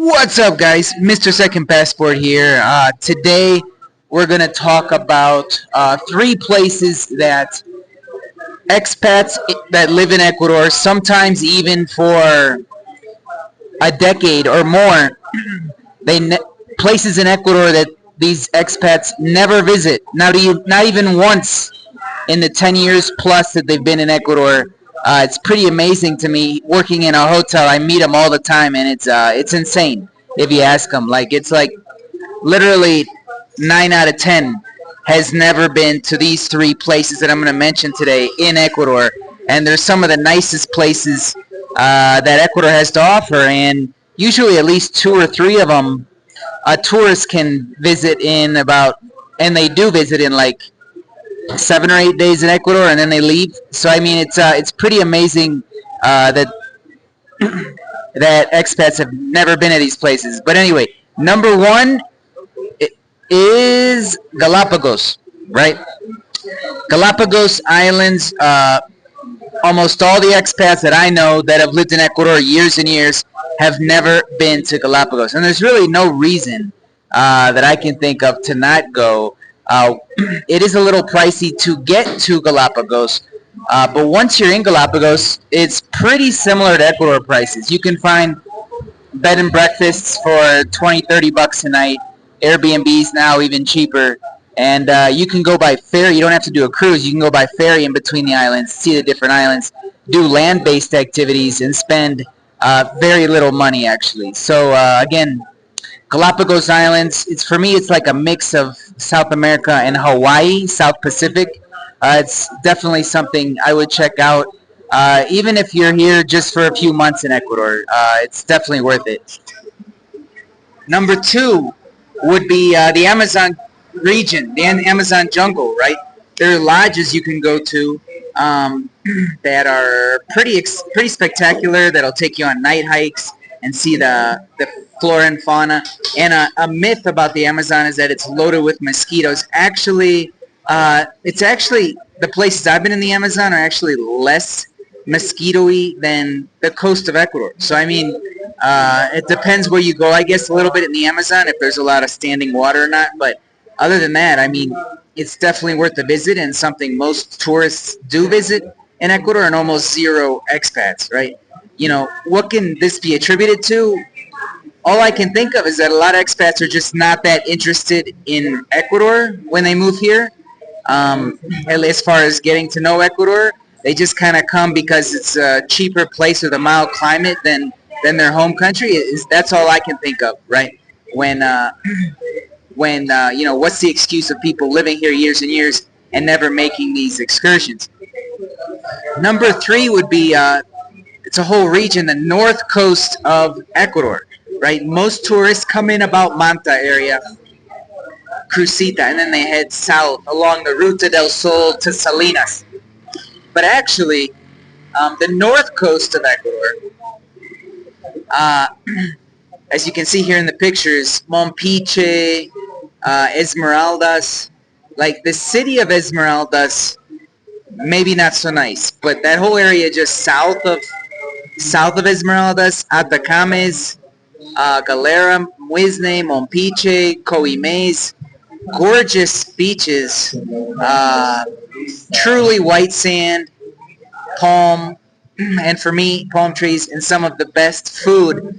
What's up, guys? Mr. Second Passport here. Today, we're going to talk about three places that expats that live in Ecuador, sometimes even for a decade or more, places in Ecuador that these expats never visit. Not even once in the 10 years plus that they've been in Ecuador. It's pretty amazing to me. Working in a hotel, I meet them all the time, and it's insane. If you ask them, it's like literally 9 out of 10 has never been to these three places that I'm going to mention today in Ecuador, and they're some of the nicest places that Ecuador has to offer, and usually at least two or three of them a tourist can visit in about, and they do visit in like 7 or 8 days in Ecuador, and then they leave. So I mean, it's pretty amazing that that expats have never been to these places. But anyway, number one is Galapagos, right? Galapagos Islands. Almost all the expats that I know that have lived in Ecuador years and years have never been to Galapagos, and there's really no reason that I can think of to not go. It is a little pricey to get to Galapagos, but once you're in Galapagos, it's pretty similar to Ecuador prices. You can find bed and breakfasts for 20-30 bucks a night. Airbnbs now even cheaper. And you can go by ferry. You don't have to do a cruise. You can go by ferry in between the islands, see the different islands, do land-based activities, and spend very little money, actually. So, again, Galapagos Islands, for me, it's like a mix of South America and Hawaii, South Pacific. It's definitely something I would check out, even if you're here just for a few months in Ecuador. It's definitely worth it. Number two would be the Amazon region, the Amazon jungle, right? There are lodges you can go to that are pretty spectacular, that'll take you on night hikes and see the flora and fauna. And a myth about the Amazon is that it's loaded with mosquitoes. Actually, the places I've been in the Amazon are actually less mosquito-y than the coast of Ecuador. So, I mean, it depends where you go, I guess, a little bit in the Amazon, if there's a lot of standing water or not. But other than that, I mean, it's definitely worth a visit and something most tourists do visit in Ecuador, and almost zero expats, right? You know, what can this be attributed to? All I can think of is that a lot of expats are just not that interested in Ecuador when they move here. As far as getting to know Ecuador, they just kind of come because it's a cheaper place with a mild climate than their home country. That's all I can think of, right? When you know, what's the excuse of people living here years and years and never making these excursions? Number three would be it's a whole region, the north coast of Ecuador, right? Most tourists come in about Manta area, Crucita, and then they head south along the Ruta del Sol to Salinas. But actually, the north coast of Ecuador, as you can see here in the pictures, Mompiche, Esmeraldas, like the city of Esmeraldas, maybe not so nice, but that whole area just south of Esmeraldas, Atacames, Galera, Muisne, Mompiche, Coimes, gorgeous beaches, truly white sand, palm, and for me, palm trees, and some of the best food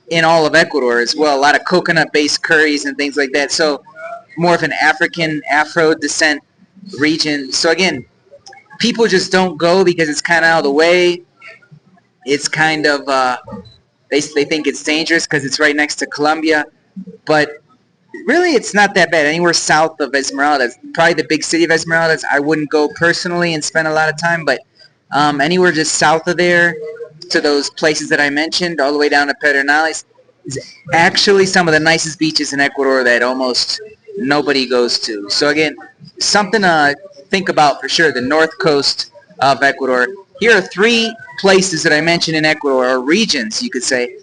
in all of Ecuador as well. A lot of coconut-based curries and things like that. So more of an African, Afro descent region. So again, people just don't go because it's kind of out of the way. It's kind of, they think it's dangerous because it's right next to Colombia. But really, it's not that bad. Anywhere south of Esmeraldas, probably the big city of Esmeraldas, I wouldn't go personally and spend a lot of time. But anywhere just south of there, to those places that I mentioned, all the way down to Pedernales, is actually some of the nicest beaches in Ecuador that almost nobody goes to. So again, something to think about for sure, the north coast of Ecuador. Here are three places that I mentioned in Ecuador, or regions, you could say,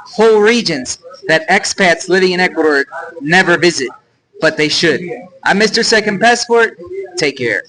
whole regions that expats living in Ecuador never visit, but they should. I'm Mr. Second Passport. Take care.